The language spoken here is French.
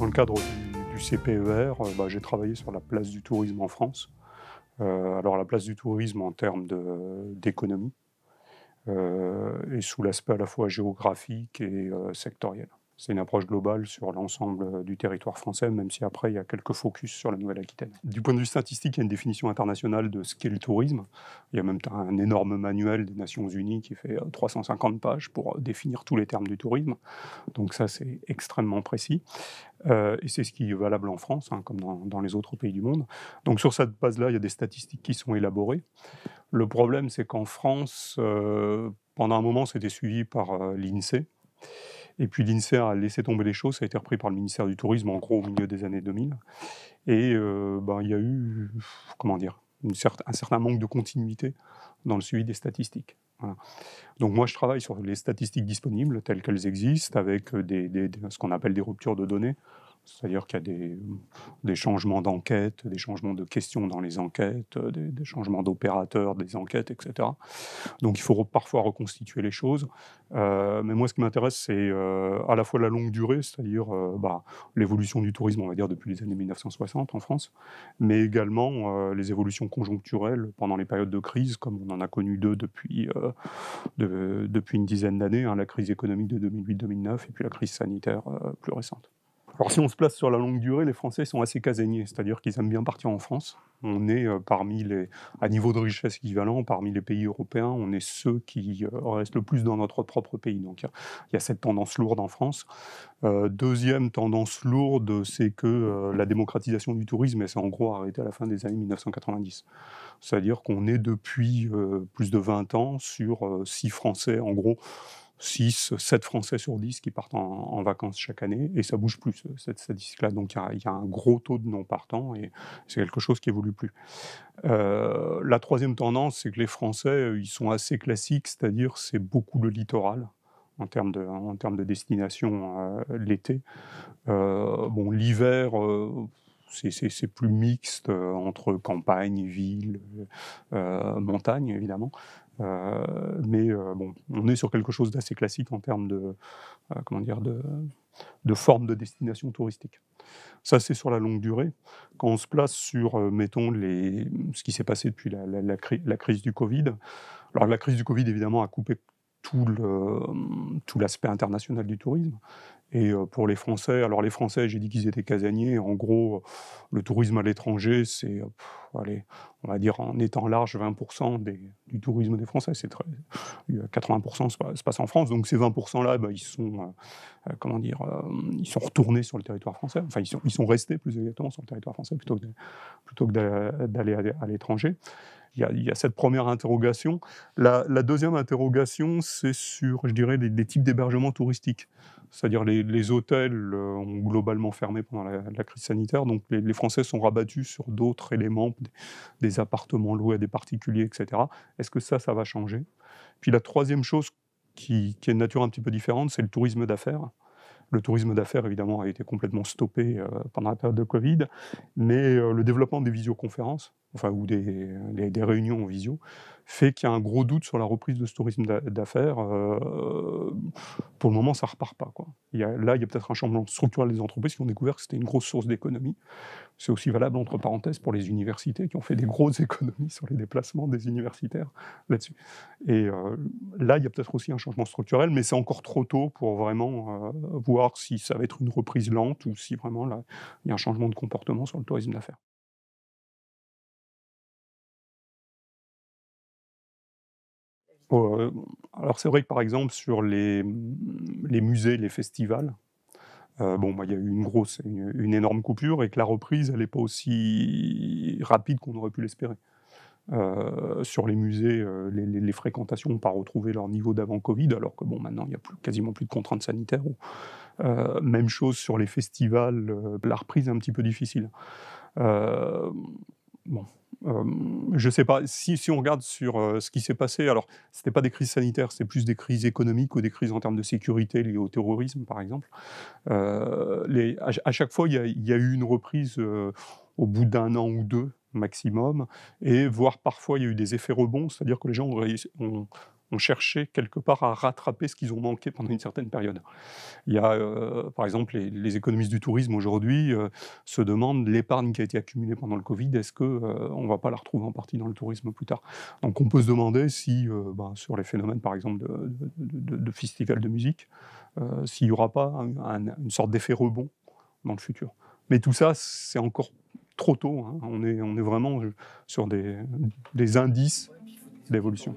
Dans le cadre du CPER, j'ai travaillé sur la place du tourisme en France. Alors la place du tourisme en termes d'économie, et sous l'aspect à la fois géographique et sectoriel. C'est une approche globale sur l'ensemble du territoire français, même si après il y a quelques focus sur la Nouvelle-Aquitaine. Du point de vue statistique, il y a une définition internationale de ce qu'est le tourisme. Il y a même un énorme manuel des Nations Unies qui fait 350 pages pour définir tous les termes du tourisme. Donc ça, c'est extrêmement précis. Et c'est ce qui est valable en France, hein, comme dans les autres pays du monde. Donc sur cette base-là, il y a des statistiques qui sont élaborées. Le problème, c'est qu'en France, pendant un moment, c'était suivi par l'INSEE. Et puis l'INSEE a laissé tomber les choses, ça a été repris par le ministère du Tourisme, en gros au milieu des années 2000. Et il y a eu, comment dire, un certain manque de continuité dans le suivi des statistiques. Voilà. Donc moi, je travaille sur les statistiques disponibles, telles qu'elles existent, avec ce qu'on appelle des ruptures de données. C'est-à-dire qu'il y a des changements d'enquête, des changements de questions dans les enquêtes, des changements d'opérateurs des enquêtes, etc. Donc il faut parfois reconstituer les choses. Mais moi, ce qui m'intéresse, c'est à la fois la longue durée, c'est-à-dire l'évolution du tourisme, on va dire, depuis les années 1960 en France, mais également les évolutions conjoncturelles pendant les périodes de crise, comme on en a connu deux depuis une dizaine d'années, hein, la crise économique de 2008-2009 et puis la crise sanitaire plus récente. Alors si on se place sur la longue durée, les Français sont assez casaniers, c'est-à-dire qu'ils aiment bien partir en France. On est à niveau de richesse équivalent, parmi les pays européens, on est ceux qui restent le plus dans notre propre pays. Donc il y a cette tendance lourde en France. Deuxième tendance lourde, c'est que la démocratisation du tourisme, elle s'est en gros arrêtée à la fin des années 1990. C'est-à-dire qu'on est depuis plus de 20 ans sur 6 Français, en gros, 6, 7 Français sur 10 qui partent en vacances chaque année, et ça bouge plus, cette statistique-là. Donc il y a un gros taux de non-partants, et c'est quelque chose qui évolue plus. La troisième tendance, c'est que les Français, ils sont assez classiques, c'est-à-dire c'est beaucoup le littoral, en termes de destination l'été. L'hiver, c'est plus mixte entre campagne, ville, montagne, évidemment. On est sur quelque chose d'assez classique en termes de forme de destination touristique. Ça, c'est sur la longue durée. Quand on se place sur, mettons, ce qui s'est passé depuis la crise du Covid, alors la crise du Covid, évidemment, a coupé tout l'aspect international du tourisme. Et pour les Français, alors les Français, j'ai dit qu'ils étaient casaniers. En gros, le tourisme à l'étranger, c'est, allez, on va dire en étant large, 20% du tourisme des Français. 80% se passe en France. Donc ces 20%-là, ils sont, ils sont retournés sur le territoire français. Enfin, ils sont restés plus exactement sur le territoire français plutôt que d'aller à l'étranger. Il y a cette première interrogation. La deuxième interrogation, c'est sur, je dirais, des types d'hébergements touristiques. C'est-à-dire les hôtels ont globalement fermé pendant la crise sanitaire, donc les Français sont rabattus sur d'autres éléments, des appartements loués à des particuliers, etc. Est-ce que ça va changer? Puis la troisième chose qui est de nature un petit peu différente, c'est le tourisme d'affaires. Le tourisme d'affaires, évidemment, a été complètement stoppé pendant la période de Covid, mais le développement des visioconférences, ou des réunions en visio, fait qu'il y a un gros doute sur la reprise de ce tourisme d'affaires. Pour le moment, ça ne repart pas, quoi. Il y a peut-être un changement structurel des entreprises qui ont découvert que c'était une grosse source d'économie. C'est aussi valable, entre parenthèses, pour les universités qui ont fait des grosses économies sur les déplacements des universitaires là-dessus. Et là, il y a peut-être aussi un changement structurel, mais c'est encore trop tôt pour vraiment voir si ça va être une reprise lente ou si vraiment là, il y a un changement de comportement sur le tourisme d'affaires. Alors c'est vrai que par exemple sur les musées, les festivals, il y a eu une énorme coupure et que la reprise, elle n'est pas aussi rapide qu'on aurait pu l'espérer. Sur les musées, les fréquentations n'ont pas retrouvé leur niveau d'avant Covid, alors que maintenant il n'y a quasiment plus de contraintes sanitaires. Même chose sur les festivals, la reprise est un petit peu difficile. Euh, bon, je ne sais pas, si on regarde sur ce qui s'est passé, alors ce n'était pas des crises sanitaires, c'était plus des crises économiques ou des crises en termes de sécurité liées au terrorisme, par exemple. À chaque fois, il y a eu une reprise au bout d'un an ou deux maximum, et voire parfois il y a eu des effets rebonds, c'est-à-dire que les gens ont ont cherché quelque part à rattraper ce qu'ils ont manqué pendant une certaine période. Il y a, par exemple, les économistes du tourisme aujourd'hui, se demandent l'épargne qui a été accumulée pendant le Covid, est-ce que, on va pas la retrouver en partie dans le tourisme plus tard? Donc on peut se demander si, sur les phénomènes par exemple de festivals de musique, s'il y aura pas une sorte d'effet rebond dans le futur. Mais tout ça, c'est encore trop tôt, hein. On est vraiment, sur des indices d'évolution.